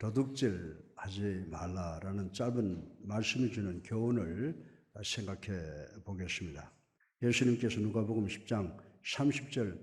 도둑질하지 말라라는 짧은 말씀이 주는 교훈을 생각해 보겠습니다. 예수님께서 누가복음 10장 30절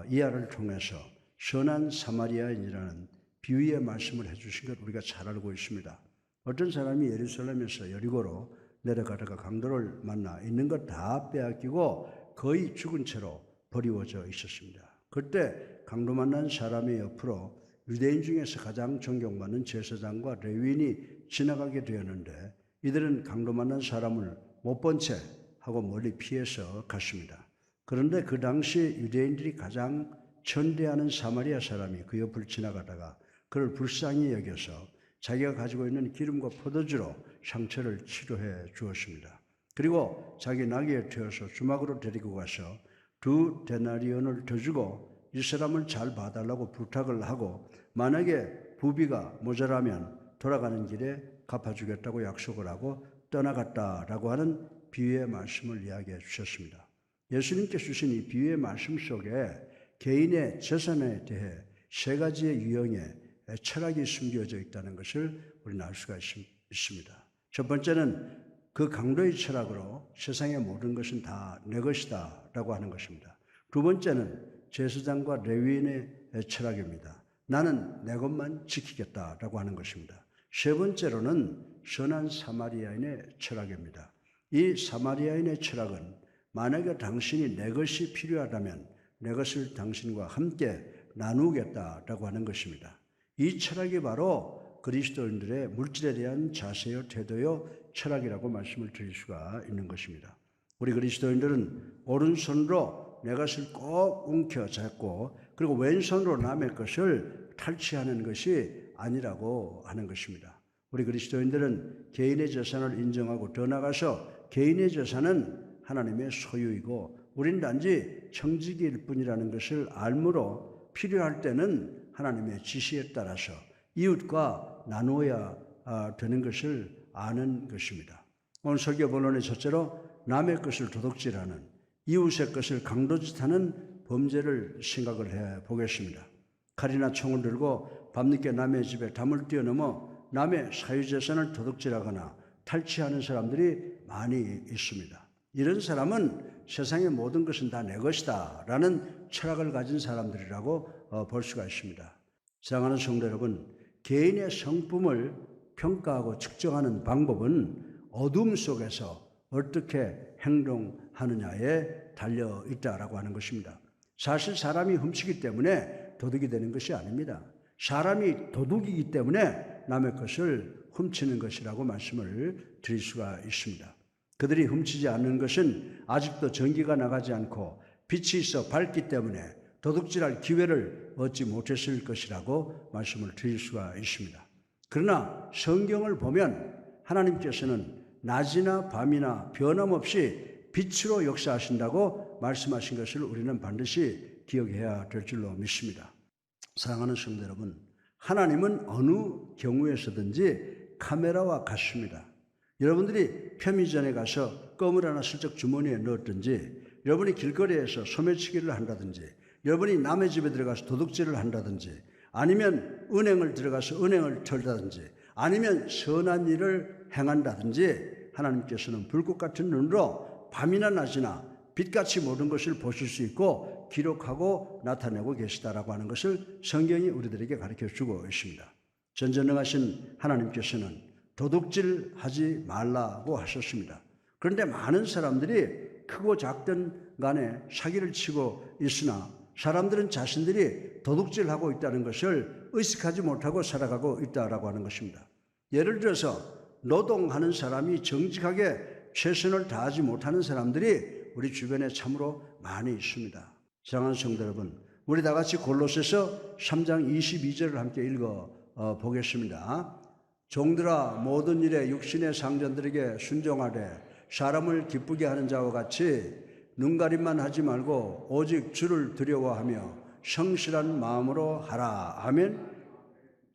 이하를 통해서 선한 사마리아인이라는 비유의 말씀을 해주신 것 우리가 잘 알고 있습니다. 어떤 사람이 예루살렘에서 여리고로 내려가다가 강도를 만나 있는 것 다 빼앗기고 거의 죽은 채로 버리워져 있었습니다. 그때 강도 만난 사람의 옆으로 유대인 중에서 가장 존경받는 제사장과 레위인이 지나가게 되었는데 이들은 강도 만난 사람을 못 본 채 하고 멀리 피해서 갔습니다. 그런데 그 당시 유대인들이 가장 천대하는 사마리아 사람이 그 옆을 지나가다가 그를 불쌍히 여겨서 자기가 가지고 있는 기름과 포도주로 상처를 치료해 주었습니다. 그리고 자기 나귀에 태워서 주막으로 데리고 가서 2데나리온을 더 주고 이 사람을 잘 봐달라고 부탁을 하고 만약에 부비가 모자라면 돌아가는 길에 갚아주겠다고 약속을 하고 떠나갔다라고 하는 비유의 말씀을 이야기해 주셨습니다. 예수님께서 주신 이 비유의 말씀 속에 개인의 재산에 대해 세 가지의 유형의 철학이 숨겨져 있다는 것을 우리는 알 수가 있습니다. 첫 번째는 그 강도의 철학으로 세상의 모든 것은 다 내 것이다 라고 하는 것입니다. 두 번째는 제사장과 레위인의 철학입니다. 나는 내 것만 지키겠다라고 하는 것입니다. 세 번째로는 선한 사마리아인의 철학입니다. 이 사마리아인의 철학은 만약에 당신이 내 것이 필요하다면 내 것을 당신과 함께 나누겠다라고 하는 것입니다. 이 철학이 바로 그리스도인들의 물질에 대한 자세요, 태도요, 철학이라고 말씀을 드릴 수가 있는 것입니다. 우리 그리스도인들은 오른손으로 내 것을 꼭 움켜잡고 그리고 왼손으로 남의 것을 탈취하는 것이 아니라고 하는 것입니다. 우리 그리스도인들은 개인의 재산을 인정하고 더 나아가서 개인의 재산은 하나님의 소유이고 우린 단지 청지기일 뿐이라는 것을 알므로 필요할 때는 하나님의 지시에 따라서 이웃과 나누어야 되는 것을 아는 것입니다. 오늘 설교 본론의 첫째로 남의 것을 도둑질하는 이웃의 것을 강도짓하는 범죄를 생각을 해 보겠습니다. 칼이나 총을 들고 밤늦게 남의 집에 담을 뛰어넘어 남의 사유재산을 도둑질하거나 탈취하는 사람들이 많이 있습니다. 이런 사람은 세상의 모든 것은 다 내 것이다 라는 철학을 가진 사람들이라고 볼 수가 있습니다. 사랑하는 성도 여러분, 개인의 성품을 평가하고 측정하는 방법은 어둠 속에서 어떻게 행동하느냐에 달려 있다라고 하는 것입니다. 사실 사람이 훔치기 때문에 도둑이 되는 것이 아닙니다. 사람이 도둑이기 때문에 남의 것을 훔치는 것이라고 말씀을 드릴 수가 있습니다. 그들이 훔치지 않는 것은 아직도 전기가 나가지 않고 빛이 있어 밝기 때문에 도둑질할 기회를 얻지 못했을 것이라고 말씀을 드릴 수가 있습니다. 그러나 성경을 보면 하나님께서는 낮이나 밤이나 변함없이 빛으로 역사하신다고 말씀하신 것을 우리는 반드시 기억해야 될 줄로 믿습니다. 사랑하는 성도 여러분, 하나님은 어느 경우에서든지 카메라와 같습니다. 여러분들이 편의점에 가서 껌을 하나 슬쩍 주머니에 넣었든지, 여러분이 길거리에서 소매치기를 한다든지, 여러분이 남의 집에 들어가서 도둑질을 한다든지, 아니면 은행을 들어가서 은행을 털다든지, 아니면 선한 일을 행한다든지, 하나님께서는 불꽃 같은 눈으로 밤이나 낮이나 빛같이 모든 것을 보실 수 있고 기록하고 나타내고 계시다라고 하는 것을 성경이 우리들에게 가르쳐주고 있습니다. 전전능하신 하나님께서는 도둑질하지 말라고 하셨습니다. 그런데 많은 사람들이 크고 작든 간에 사기를 치고 있으나 사람들은 자신들이 도둑질하고 있다는 것을 의식하지 못하고 살아가고 있다라고 하는 것입니다. 예를 들어서 노동하는 사람이 정직하게 최선을 다하지 못하는 사람들이 우리 주변에 참으로 많이 있습니다. 사랑하는 성도 여러분, 우리 다 같이 골로새서 3장 22절을 함께 읽어 보겠습니다. 종들아, 모든 일에 육신의 상전들에게 순종하되 사람을 기쁘게 하는 자와 같이 눈가림만 하지 말고 오직 주를 두려워하며 성실한 마음으로 하라. 아멘.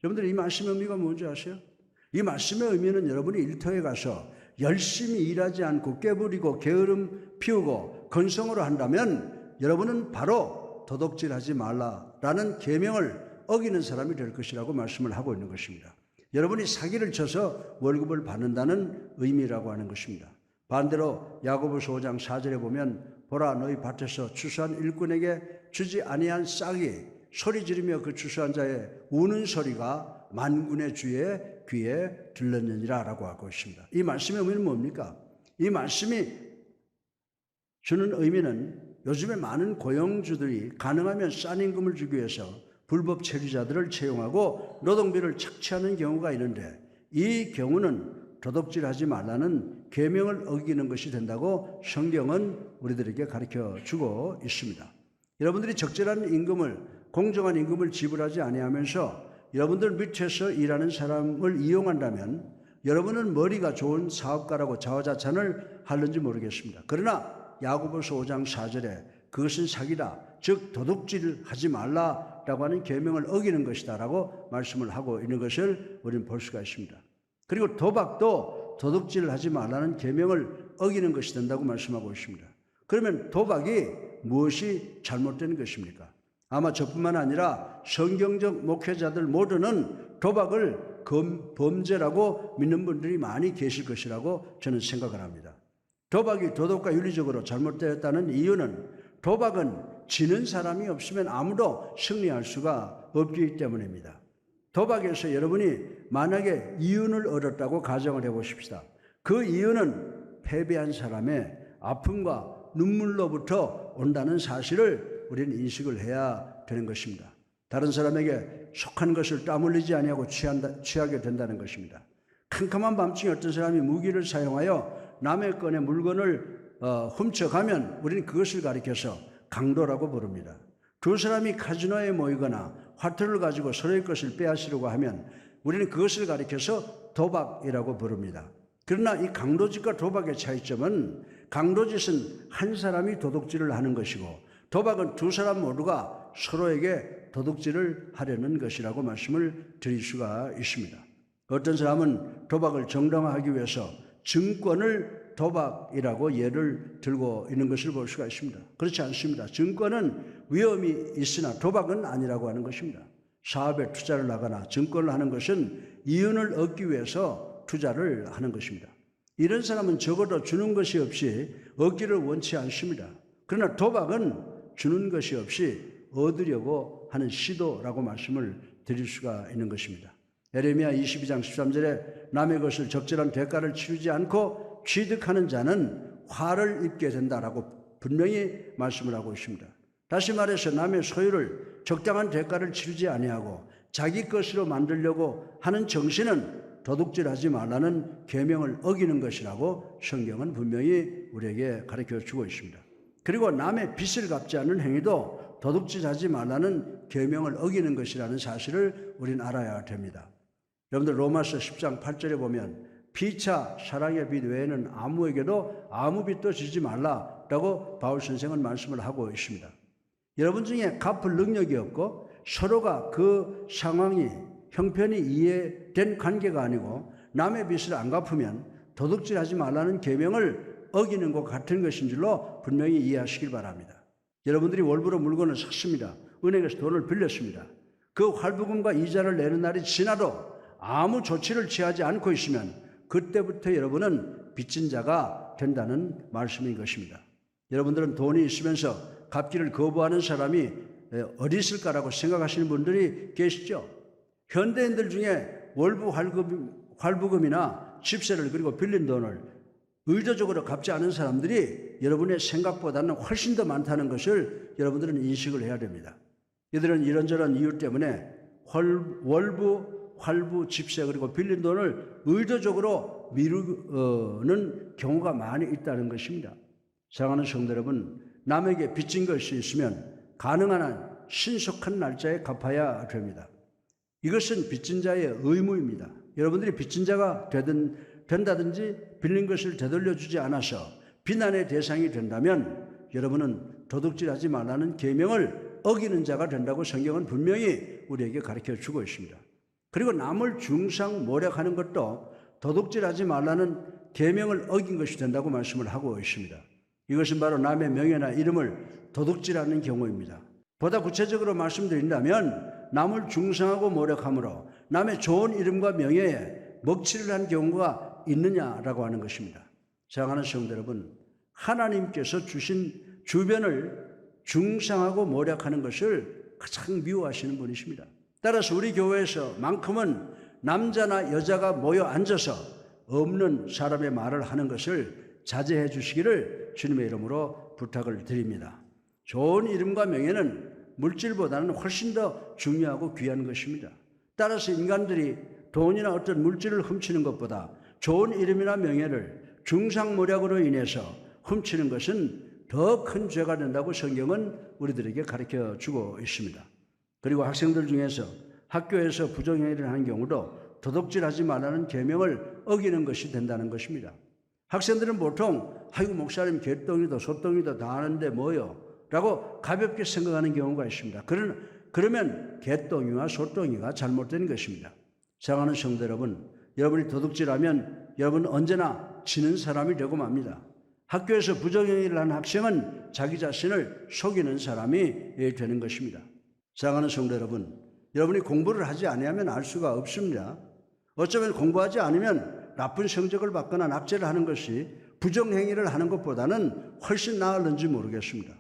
여러분들, 이 말씀의 의미가 뭔지 아세요? 이 말씀의 의미는 여러분이 일터에 가서 열심히 일하지 않고 깨부리고 게으름 피우고 건성으로 한다면 여러분은 바로 도둑질하지 말라라는 계명을 어기는 사람이 될 것이라고 말씀을 하고 있는 것입니다. 여러분이 사기를 쳐서 월급을 받는다는 의미라고 하는 것입니다. 반대로 야고보서 5장 4절에 보면 보라 너희 밭에서 추수한 일꾼에게 주지 아니한 싹이 소리 지르며 그 추수한 자의 우는 소리가 만군의 주의 귀에 들렸느니라 라고 하고 있습니다. 이 말씀의 의미는 뭡니까? 이 말씀이 주는 의미는 요즘에 많은 고용주들이 가능하면 싼 임금을 주기 위해서 불법 체류자들을 채용하고 노동비를 착취하는 경우가 있는데 이 경우는 도둑질하지 말라는 계명을 어기는 것이 된다고 성경은 우리들에게 가르쳐 주고 있습니다. 여러분들이 적절한 임금을 공정한 임금을 지불하지 아니하면서 여러분들 밑에서 일하는 사람을 이용한다면 여러분은 머리가 좋은 사업가라고 자화자찬을 하는지 모르겠습니다. 그러나 야고보서 5장 4절에 그것은 사기다, 즉 도둑질하지 말라라고 하는 계명을 어기는 것이다 라고 말씀을 하고 있는 것을 우리는 볼 수가 있습니다. 그리고 도박도 도둑질을 하지 말라는 계명을 어기는 것이 된다고 말씀하고 있습니다. 그러면 도박이 무엇이 잘못된 것입니까? 아마 저뿐만 아니라 성경적 목회자들 모두는 도박을 범죄라고 믿는 분들이 많이 계실 것이라고 저는 생각을 합니다. 도박이 도덕과 윤리적으로 잘못되었다는 이유는 도박은 지는 사람이 없으면 아무도 승리할 수가 없기 때문입니다. 도박에서 여러분이 만약에 이윤을 얻었다고 가정을 해보십시다. 그 이윤은 패배한 사람의 아픔과 눈물로부터 온다는 사실을 우리는 인식을 해야 되는 것입니다. 다른 사람에게 속한 것을 땀 흘리지 아니하고 취하게 된다는 것입니다. 캄캄한 밤중에 어떤 사람이 무기를 사용하여 남의 건의 물건을 훔쳐가면 우리는 그것을 가리켜서 강도라고 부릅니다. 두 사람이 카지노에 모이거나 화투를 가지고 서로의 것을 빼앗으려고 하면 우리는 그것을 가리켜서 도박이라고 부릅니다. 그러나 이 강도짓과 도박의 차이점은 강도짓은 한 사람이 도둑질을 하는 것이고 도박은 두 사람 모두가 서로에게 도둑질을 하려는 것이라고 말씀을 드릴 수가 있습니다. 어떤 사람은 도박을 정당화하기 위해서 증권을 도박이라고 예를 들고 있는 것을 볼 수가 있습니다. 그렇지 않습니다. 증권은 위험이 있으나 도박은 아니라고 하는 것입니다. 사업에 투자를 하거나 증권을 하는 것은 이윤을 얻기 위해서 투자를 하는 것입니다. 이런 사람은 적어도 주는 것이 없이 얻기를 원치 않습니다. 그러나 도박은 주는 것이 없이 얻으려고 하는 시도라고 말씀을 드릴 수가 있는 것입니다. 에레미야 22장 13절에 남의 것을 적절한 대가를 치르지 않고 취득하는 자는 화를 입게 된다라고 분명히 말씀을 하고 있습니다. 다시 말해서 남의 소유를 적당한 대가를 치르지 아니하고 자기 것으로 만들려고 하는 정신은 도둑질하지 말라는 계명을 어기는 것이라고 성경은 분명히 우리에게 가르쳐 주고 있습니다. 그리고 남의 빚을 갚지 않는 행위도 도둑질하지 말라는 계명을 어기는 것이라는 사실을 우리는 알아야 됩니다. 여러분들 로마서 10장 8절에 보면 피차 사랑의 빚 외에는 아무에게도 아무 빚도 지지 말라라고 바울 선생은 말씀을 하고 있습니다. 여러분 중에 갚을 능력이 없고 서로가 그 상황이 형편이 이해된 관계가 아니고 남의 빚을 안 갚으면 도둑질하지 말라는 계명을 어기는 것 같은 것인 줄로 분명히 이해하시길 바랍니다. 여러분들이 월부로 물건을 샀습니다. 은행에서 돈을 빌렸습니다. 그 할부금과 이자를 내는 날이 지나도 아무 조치를 취하지 않고 있으면 그때부터 여러분은 빚진 자가 된다는 말씀인 것입니다. 여러분들은 돈이 있으면서 갚기를 거부하는 사람이 어디 있을까라고 생각하시는 분들이 계시죠. 현대인들 중에 월부 할부금이나 집세를 그리고 빌린 돈을 의도적으로 갚지 않은 사람들이 여러분의 생각보다는 훨씬 더 많다는 것을 여러분들은 인식을 해야 됩니다. 이들은 이런저런 이유 때문에 월부, 할부, 집세 그리고 빌린 돈을 의도적으로 미루는 경우가 많이 있다는 것입니다. 사랑하는 성도 여러분, 남에게 빚진 것이 있으면 가능한 한 신속한 날짜에 갚아야 됩니다. 이것은 빚진 자의 의무입니다. 여러분들이 빚진 자가 된다든지 빌린 것을 되돌려주지 않아서 비난의 대상이 된다면 여러분은 도둑질하지 말라는 계명을 어기는 자가 된다고 성경은 분명히 우리에게 가르쳐 주고 있습니다. 그리고 남을 중상모략하는 것도 도둑질하지 말라는 계명을 어긴 것이 된다고 말씀을 하고 있습니다. 이것은 바로 남의 명예나 이름을 도둑질하는 경우입니다. 보다 구체적으로 말씀드린다면 남을 중상하고 모략함으로 남의 좋은 이름과 명예에 먹칠을 한 경우가 있느냐라고 하는 것입니다. 사랑하는 성도 여러분, 하나님께서 주신 주변을 중상하고 모략하는 것을 가장 미워하시는 분이십니다. 따라서 우리 교회에서만큼은 남자나 여자가 모여 앉아서 없는 사람의 말을 하는 것을 자제해 주시기를 주님의 이름으로 부탁을 드립니다. 좋은 이름과 명예는 물질보다는 훨씬 더 중요하고 귀한 것입니다. 따라서 인간들이 돈이나 어떤 물질을 훔치는 것보다 좋은 이름이나 명예를 중상모략으로 인해서 훔치는 것은 더 큰 죄가 된다고 성경은 우리들에게 가르쳐 주고 있습니다. 그리고 학생들 중에서 학교에서 부정행위를 하는 경우도 도둑질하지 말라는 계명을 어기는 것이 된다는 것입니다. 학생들은 보통 아이고 목사님 개똥이도 소똥이도 다 아는데 뭐요? 라고 가볍게 생각하는 경우가 있습니다. 그러면 개똥이와 소똥이가 잘못된 것입니다. 사랑하는 성도 여러분, 여러분이 도둑질하면 여러분 언제나 지는 사람이 되고 맙니다. 학교에서 부정행위를 하는 학생은 자기 자신을 속이는 사람이 되는 것입니다. 사랑하는 성도 여러분, 여러분이 공부를 하지 아니하면 알 수가 없습니다. 어쩌면 공부하지 않으면 나쁜 성적을 받거나 낙제를 하는 것이 부정행위를 하는 것보다는 훨씬 나을는지 모르겠습니다.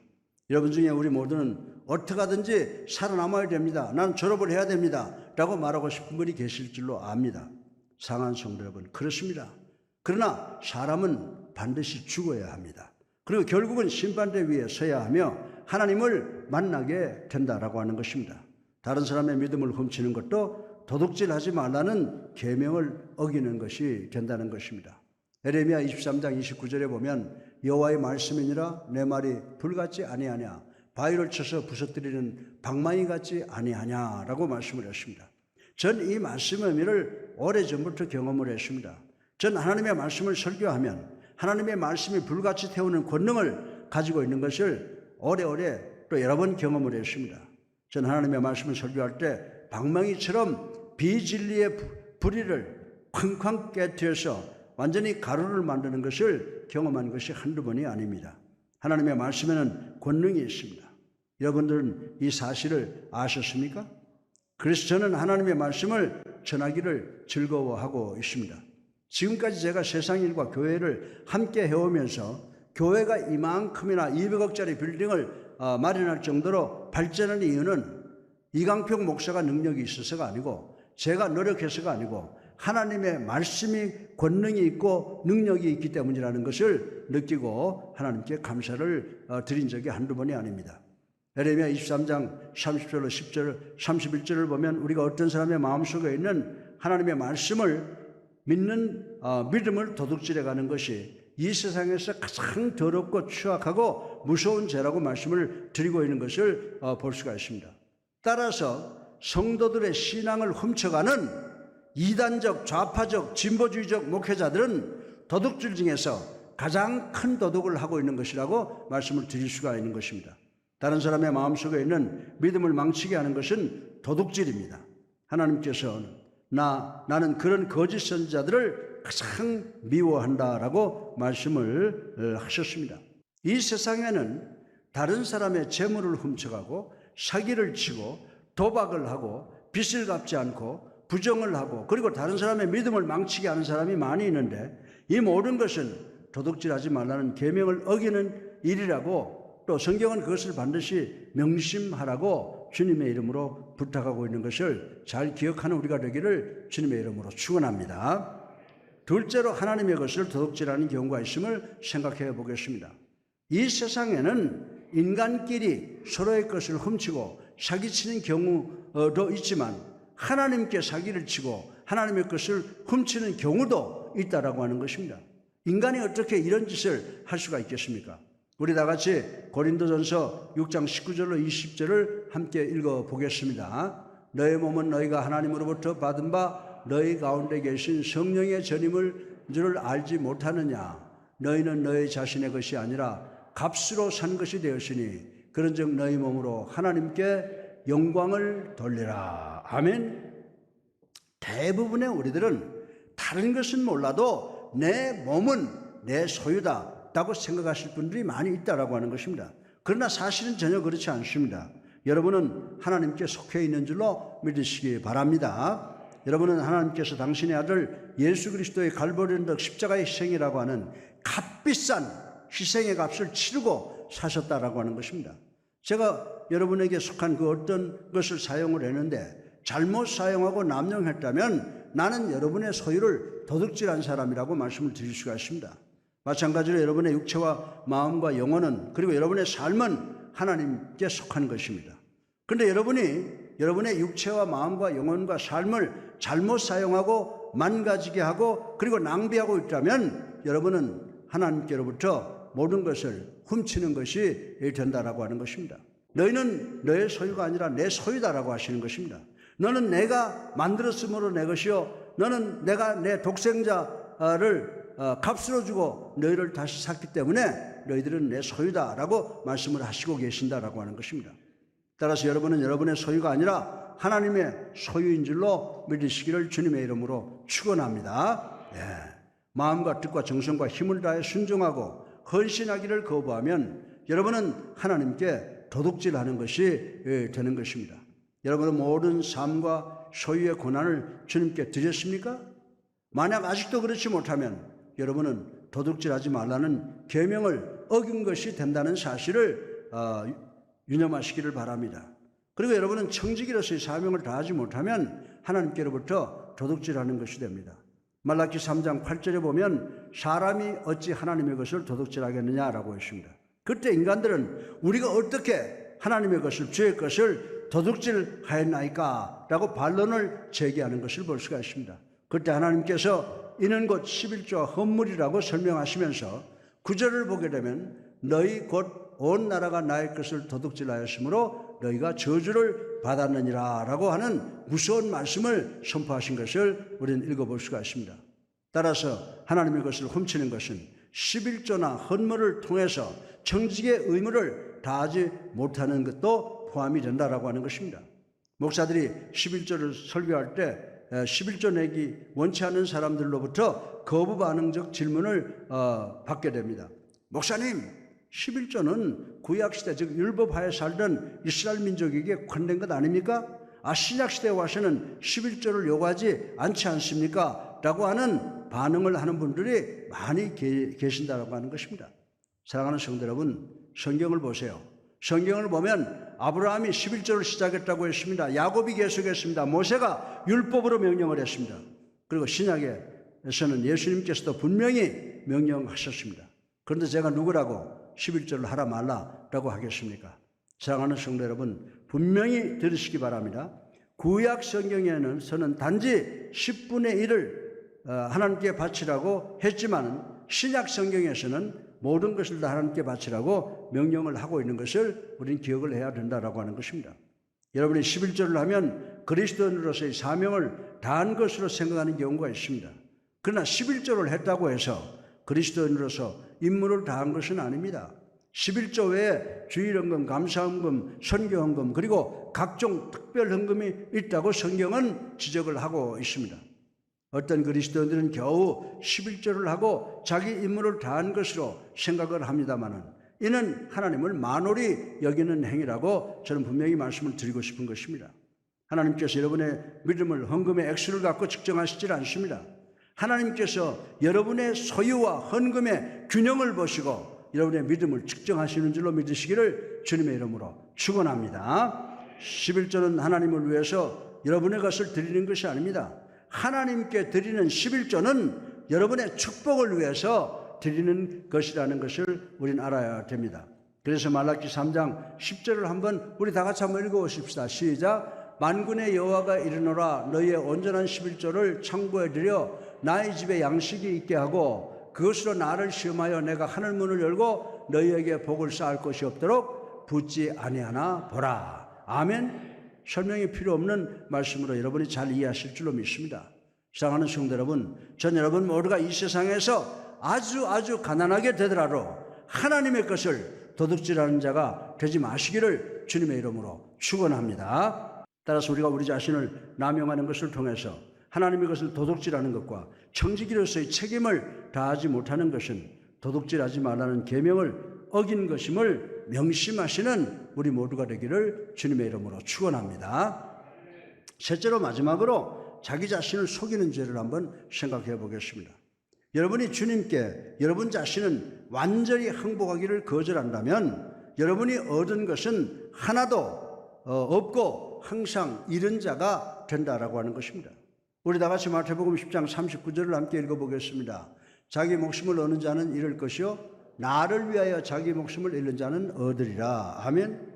여러분 중에 우리 모두는 어떻게 하든지 살아남아야 됩니다. 나는 졸업을 해야 됩니다. 라고 말하고 싶은 분이 계실 줄로 압니다. 사랑하는 성도 여러분, 그렇습니다. 그러나 사람은 반드시 죽어야 합니다. 그리고 결국은 심판대 위에 서야 하며 하나님을 만나게 된다라고 하는 것입니다. 다른 사람의 믿음을 훔치는 것도 도둑질하지 말라는 계명을 어기는 것이 된다는 것입니다. 에레미야 23장 29절에 보면 여호와의 말씀이니라 내 말이 불같지 아니하냐 바위를 쳐서 부서뜨리는 방망이 같지 아니하냐라고 말씀을 했습니다. 전 이 말씀의 의미를 오래전부터 경험을 했습니다. 전 하나님의 말씀을 설교하면 하나님의 말씀이 불같이 태우는 권능을 가지고 있는 것을 오래오래 또 여러 번 경험을 했습니다. 전 하나님의 말씀을 설교할 때 방망이처럼 비진리의 불의를 쾅쾅 깨트려서 완전히 가루를 만드는 것을 경험한 것이 한두 번이 아닙니다. 하나님의 말씀에는 권능이 있습니다. 여러분들은 이 사실을 아셨습니까? 그래서 저는 하나님의 말씀을 전하기를 즐거워하고 있습니다. 지금까지 제가 세상 일과 교회를 함께 해오면서 교회가 이만큼이나 200억짜리 빌딩을 마련할 정도로 발전한 이유는 이강평 목사가 능력이 있어서가 아니고 제가 노력해서가 아니고 하나님의 말씀이 권능이 있고 능력이 있기 때문이라는 것을 느끼고 하나님께 감사를 드린 적이 한두 번이 아닙니다. 에레미야 23장 30절로 10절, 31절을 보면 우리가 어떤 사람의 마음속에 있는 하나님의 말씀을 믿는 믿음을 도둑질해가는 것이 이 세상에서 가장 더럽고 추악하고 무서운 죄라고 말씀을 드리고 있는 것을 볼 수가 있습니다. 따라서 성도들의 신앙을 훔쳐가는 이단적, 좌파적, 진보주의적 목회자들은 도둑질 중에서 가장 큰 도둑을 하고 있는 것이라고 말씀을 드릴 수가 있는 것입니다. 다른 사람의 마음속에 있는 믿음을 망치게 하는 것은 도둑질입니다. 하나님께서는 나는 그런 거짓 선지자들을 가장 미워한다라고 말씀을 하셨습니다. 이 세상에는 다른 사람의 재물을 훔쳐가고 사기를 치고 도박을 하고 빚을 갚지 않고 부정을 하고 그리고 다른 사람의 믿음을 망치게 하는 사람이 많이 있는데 이 모든 것은 도둑질하지 말라는 계명을 어기는 일이라고 또 성경은 그것을 반드시 명심하라고 주님의 이름으로 부탁하고 있는 것을 잘 기억하는 우리가 되기를 주님의 이름으로 축원합니다. 둘째로 하나님의 것을 도둑질하는 경우가 있음을 생각해 보겠습니다. 이 세상에는 인간끼리 서로의 것을 훔치고 사기치는 경우도 있지만 하나님께 사기를 치고 하나님의 것을 훔치는 경우도 있다라고 하는 것입니다. 인간이 어떻게 이런 짓을 할 수가 있겠습니까? 우리 다 같이 고린도전서 6장 19절로 20절을 함께 읽어보겠습니다. 너의 몸은 너희가 하나님으로부터 받은 바 너희 가운데 계신 성령의 전임을 줄 알지 못하느냐. 너희는 너희 자신의 것이 아니라 값으로 산 것이 되었으니 그런즉 너희 몸으로 하나님께 영광을 돌리라. 아멘. 대부분의 우리들은 다른 것은 몰라도 내 몸은 내 소유다 라고 생각하실 분들이 많이 있다라고 하는 것입니다. 그러나 사실은 전혀 그렇지 않습니다. 여러분은 하나님께 속해 있는 줄로 믿으시기 바랍니다. 여러분은 하나님께서 당신의 아들 예수 그리스도의 갈보리 언덕 십자가의 희생이라고 하는 값비싼 희생의 값을 치르고 사셨다라고 하는 것입니다. 제가 여러분에게 속한 그 어떤 것을 사용을 했는데 잘못 사용하고 남용했다면 나는 여러분의 소유를 도둑질한 사람이라고 말씀을 드릴 수가 있습니다. 마찬가지로 여러분의 육체와 마음과 영혼은 그리고 여러분의 삶은 하나님께 속한 것입니다. 그런데 여러분이 여러분의 육체와 마음과 영혼과 삶을 잘못 사용하고 망가지게 하고 그리고 낭비하고 있다면 여러분은 하나님께로부터 모든 것을 훔치는 것이 된다라고 하는 것입니다. 너희는 너의 소유가 아니라 내 소유다라고 하시는 것입니다. 너는 내가 만들었으므로 내 것이요 너는 내가 내 독생자를 값으로 주고 너희를 다시 샀기 때문에 너희들은 내 소유다라고 말씀을 하시고 계신다라고 하는 것입니다. 따라서 여러분은 여러분의 소유가 아니라 하나님의 소유인 줄로 믿으시기를 주님의 이름으로 축원합니다. 마음과 뜻과 정성과 힘을 다해 순종하고 헌신하기를 거부하면 여러분은 하나님께 도둑질하는 것이 되는 것입니다. 여러분은 모든 삶과 소유의 권한을 주님께 드렸습니까? 만약 아직도 그렇지 못하면 여러분은 도둑질하지 말라는 계명을 어긴 것이 된다는 사실을 유념하시기를 바랍니다. 그리고 여러분은 청지기로서의 사명을 다하지 못하면 하나님께로부터 도둑질하는 것이 됩니다. 말라기 3장 8절에 보면 사람이 어찌 하나님의 것을 도둑질하겠느냐라고 했습니다. 그때 인간들은 우리가 어떻게 하나님의 것을 주의 것을 도둑질하였나이까 라고 반론을 제기하는 것을 볼 수가 있습니다. 그때 하나님께서 이는 곧 11조와 헌물이라고 설명하시면서 9절을 보게 되면 너희 곧 온 나라가 나의 것을 도둑질하였으므로 너희가 저주를 받았느니라 라고 하는 무서운 말씀을 선포하신 것을 우리는 읽어볼 수가 있습니다. 따라서 하나님의 것을 훔치는 것은 11조나 헌물을 통해서 청지기의 의무를 다하지 못하는 것도 포함이 된다라고 하는 것입니다. 목사들이 11조를 설교할 때 11조 내기 원치 않는 사람들로부터 거부 반응적 질문을 받게 됩니다. 목사님, 11조는 구약시대 즉 율법하에 살던 이스라엘 민족에게 관된 것 아닙니까? 신약시대에 와서는 11조를 요구하지 않지 않습니까? 라고 하는 반응을 하는 분들이 많이 계신다고 하는 것입니다. 사랑하는 성도 여러분, 성경을 보세요. 성경을 보면 아브라함이 11조를 시작했다고 했습니다. 야곱이 계속했습니다. 모세가 율법으로 명령을 했습니다. 그리고 신약에서는 예수님께서도 분명히 명령하셨습니다. 그런데 제가 누구라고 11조를 하라 말라라고 하겠습니까? 사랑하는 성도 여러분, 분명히 들으시기 바랍니다. 구약 성경에는 단지 10분의 1을 하나님께 바치라고 했지만 신약 성경에서는 모든 것을 다 하나님께 바치라고 명령을 하고 있는 것을 우리는 기억을 해야 된다라고 하는 것입니다. 여러분이 11조를 하면 그리스도인으로서의 사명을 다한 것으로 생각하는 경우가 있습니다. 그러나 11조를 했다고 해서 그리스도인으로서 임무를 다한 것은 아닙니다. 11조 외에 주일헌금, 감사헌금, 선교헌금 그리고 각종 특별헌금이 있다고 성경은 지적을 하고 있습니다. 어떤 그리스도인들은 겨우 11조를 하고 자기 임무를 다한 것으로 생각을 합니다마는 이는 하나님을 만홀히 여기는 행위라고 저는 분명히 말씀을 드리고 싶은 것입니다. 하나님께서 여러분의 믿음을 헌금의 액수를 갖고 측정하시질 않습니다. 하나님께서 여러분의 소유와 헌금의 균형을 보시고 여러분의 믿음을 측정하시는 줄로 믿으시기를 주님의 이름으로 축원합니다. 11조는 하나님을 위해서 여러분의 것을 드리는 것이 아닙니다. 하나님께 드리는 11조는 여러분의 축복을 위해서 드리는 것이라는 것을 우리는 알아야 됩니다. 그래서 말라기 3장 10절을 한번 우리 다 같이 한번 읽어보십시다. 시작. 만군의 여호와가 이르노라 너희의 온전한 11조를 창고에 들여 나의 집에 양식이 있게 하고 그것으로 나를 시험하여 내가 하늘 문을 열고 너희에게 복을 쌓을 것이 없도록 붙지 아니하나 보라. 아멘. 설명이 필요 없는 말씀으로 여러분이 잘 이해하실 줄로 믿습니다. 사랑하는 성도 여러분, 전 여러분 모두가 이 세상에서 아주 가난하게 되더라도 하나님의 것을 도둑질하는 자가 되지 마시기를 주님의 이름으로 축원합니다. 따라서 우리가 우리 자신을 남용하는 것을 통해서 하나님의 것을 도둑질하는 것과 청지기로서의 책임을 다하지 못하는 것은 도둑질하지 말라는 계명을 어긴 것임을 명심하시는 우리 모두가 되기를 주님의 이름으로 축원합니다. 셋째로 마지막으로 자기 자신을 속이는 죄를 한번 생각해 보겠습니다. 여러분이 주님께 여러분 자신은 완전히 항복하기를 거절한다면 여러분이 얻은 것은 하나도 없고 항상 잃은 자가 된다라고 하는 것입니다. 우리 다 같이 마태복음 10장 39절을 함께 읽어보겠습니다. 자기 목숨을 얻는 자는 잃을 것이요 나를 위하여 자기 목숨을 잃는 자는 얻으리라. 아멘.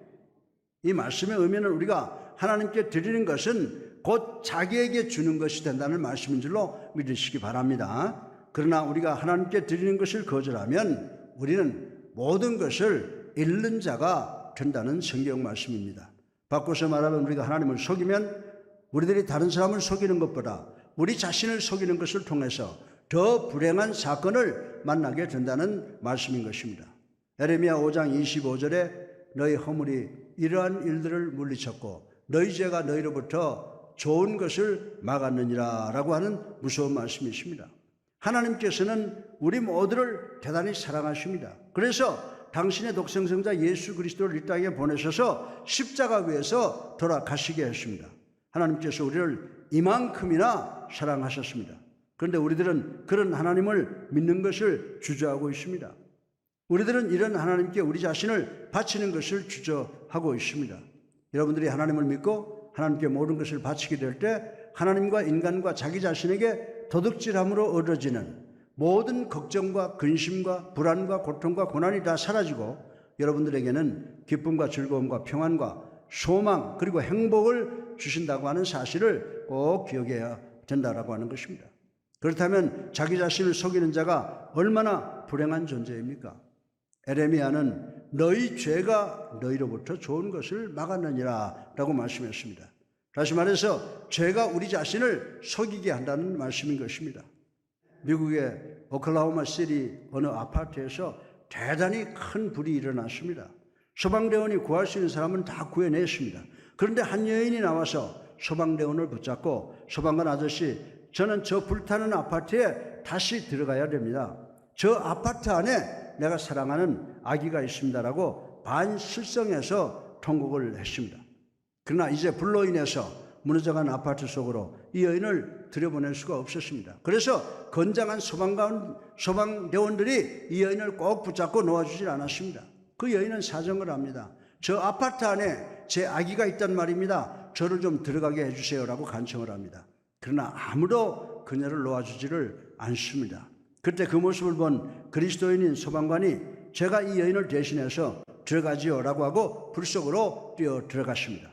이 말씀의 의미는 우리가 하나님께 드리는 것은 곧 자기에게 주는 것이 된다는 말씀인 줄로 믿으시기 바랍니다. 그러나 우리가 하나님께 드리는 것을 거절하면 우리는 모든 것을 잃는 자가 된다는 성경 말씀입니다. 바꿔서 말하면 우리가 하나님을 속이면 우리들이 다른 사람을 속이는 것보다 우리 자신을 속이는 것을 통해서 더 불행한 사건을 만나게 된다는 말씀인 것입니다. 에레미야 5장 25절에 너희 허물이 이러한 일들을 물리쳤고 너희 죄가 너희로부터 좋은 것을 막았느니라 라고 하는 무서운 말씀이십니다. 하나님께서는 우리 모두를 대단히 사랑하십니다. 그래서 당신의 독생성자 예수 그리스도를 이 땅에 보내셔서 십자가 위에서 돌아가시게 했습니다. 하나님께서 우리를 이만큼이나 사랑하셨습니다. 그런데 우리들은 그런 하나님을 믿는 것을 주저하고 있습니다. 우리들은 이런 하나님께 우리 자신을 바치는 것을 주저하고 있습니다. 여러분들이 하나님을 믿고 하나님께 모든 것을 바치게 될 때 하나님과 인간과 자기 자신에게 도둑질함으로 얻어지는 모든 걱정과 근심과 불안과 고통과 고난이 다 사라지고 여러분들에게는 기쁨과 즐거움과 평안과 소망 그리고 행복을 주신다고 하는 사실을 꼭 기억해야 된다라고 하는 것입니다. 그렇다면 자기 자신을 속이는 자가 얼마나 불행한 존재입니까? 에레미야는 너희 죄가 너희로부터 좋은 것을 막았느니라 라고 말씀했습니다. 다시 말해서 죄가 우리 자신을 속이게 한다는 말씀인 것입니다. 미국의 오클라호마 시티 어느 아파트에서 대단히 큰 불이 일어났습니다. 소방대원이 구할 수 있는 사람은 다 구해냈습니다. 그런데 한 여인이 나와서 소방대원을 붙잡고 소방관 아저씨, 저는 저 불타는 아파트에 다시 들어가야 됩니다. 저 아파트 안에 내가 사랑하는 아기가 있습니다라고 반실성해서 통곡을 했습니다. 그러나 이제 불로 인해서 무너져간 아파트 속으로 이 여인을 들여보낼 수가 없었습니다. 그래서 건장한 소방대원들이 이 여인을 꼭 붙잡고 놓아주질 않았습니다. 그 여인은 사정을 합니다. 저 아파트 안에 제 아기가 있단 말입니다. 저를 좀 들어가게 해주세요라고 간청을 합니다. 그러나 아무도 그녀를 놓아주지를 않습니다. 그때 그 모습을 본 그리스도인인 소방관이 제가 이 여인을 대신해서 들어가지요라고 하고 불 속으로 뛰어 들어갔습니다.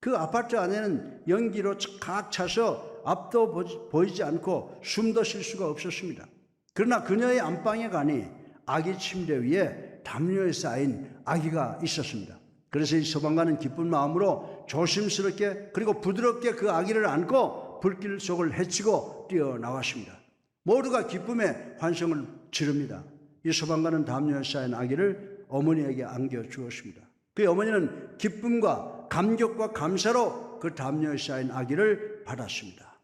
그 아파트 안에는 연기로 각 차서 앞도 보이지 않고 숨도 쉴 수가 없었습니다. 그러나 그녀의 안방에 가니 아기 침대 위에 담요에 쌓인 아기가 있었습니다. 그래서 이 소방관은 기쁜 마음으로 조심스럽게 그리고 부드럽게 그 아기를 안고 불길 속을 헤치고 뛰어나왔습니다. 모두가 기쁨의 환성을 지릅니다. 이 소방관은 담요에 쌓인 아기를 어머니에게 안겨주었습니다. 그 어머니는 기쁨과 감격과 감사로 그 담요에 쌓인 아기를 받았습니다.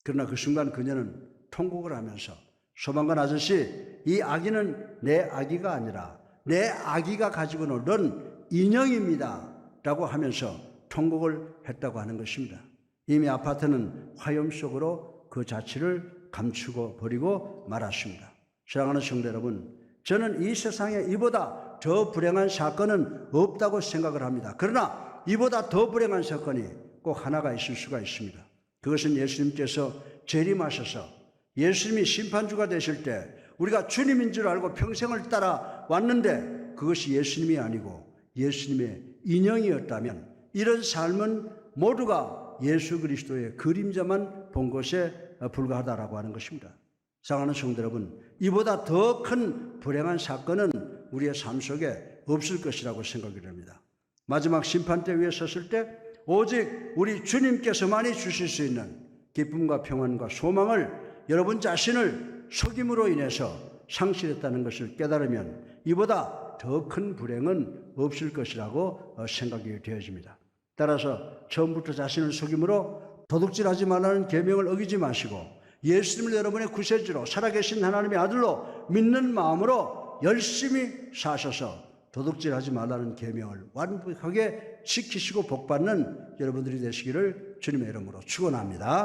그러나 그 순간 그녀는 통곡을 하면서 소방관 아저씨, 이 아기는 내 아기가 아니라 내 아기가 가지고 놀던 인형입니다 라고 하면서 통곡을 했다고 하는 것입니다. 이미 아파트는 화염 속으로 그 자취를 감추고 버리고 말았습니다. 사랑하는 성도 여러분, 저는 이 세상에 이보다 더 불행한 사건은 없다고 생각을 합니다. 그러나 이보다 더 불행한 사건이 꼭 하나가 있을 수가 있습니다. 그것은 예수님께서 재림하셔서 예수님이 심판주가 되실 때 우리가 주님인 줄 알고 평생을 따라왔는데 그것이 예수님이 아니고 예수님의 인형이었다면 이런 삶은 모두가 예수 그리스도의 그림자만 본 것에 불과하다라고 하는 것입니다. 사랑하는 성도 여러분, 이보다 더 큰 불행한 사건은 우리의 삶 속에 없을 것이라고 생각이 됩니다. 마지막 심판대 위에 섰을 때 오직 우리 주님께서만이 주실 수 있는 기쁨과 평안과 소망을 여러분 자신을 속임으로 인해서 상실했다는 것을 깨달으면 이보다 더 큰 불행은 없을 것이라고 생각이 되어집니다. 따라서 처음부터 자신을 속임으로 도둑질하지 말라는 계명을 어기지 마시고 예수님을 여러분의 구세주로 살아계신 하나님의 아들로 믿는 마음으로 열심히 사셔서 도둑질하지 말라는 계명을 완벽하게 지키시고 복받는 여러분들이 되시기를 주님의 이름으로 축원합니다.